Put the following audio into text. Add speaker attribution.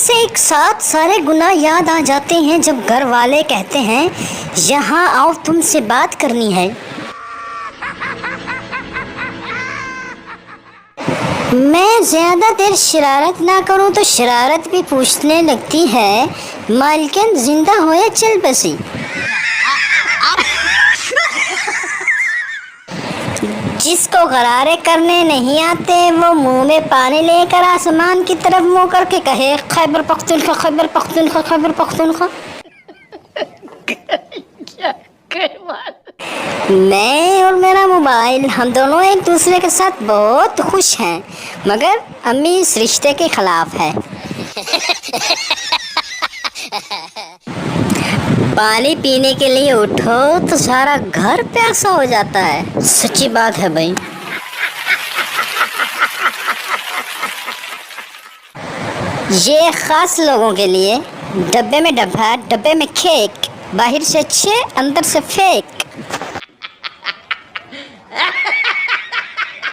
Speaker 1: से एक साथ सारे गुनाह याद आ जाते हैं जब घर वाले कहते हैं यहाँ आओ तुमसे बात करनी है। मैं ज़्यादा देर शरारत ना करूं तो शरारत भी पूछने लगती है, मालकिन जिंदा हो या चल बसी। जिसको गरारे करने नहीं आते वो मुंह में पानी लेकर आसमान की तरफ मुंह करके कहे खैबर पख्तूनख्वा खैबर पख्तूनख्वा खैबर पख्तूनख्वा। मैं और मेरा मोबाइल हम दोनों एक दूसरे के साथ बहुत खुश हैं, मगर अम्मी इस रिश्ते के खिलाफ है। पानी पीने के लिए उठो तो सारा घर प्यासा हो जाता है। सच्ची बात है भाई। ये खास लोगों के लिए। डब्बे में डब्बा, डब्बे में केक, बाहर से अच्छे अंदर से फेक।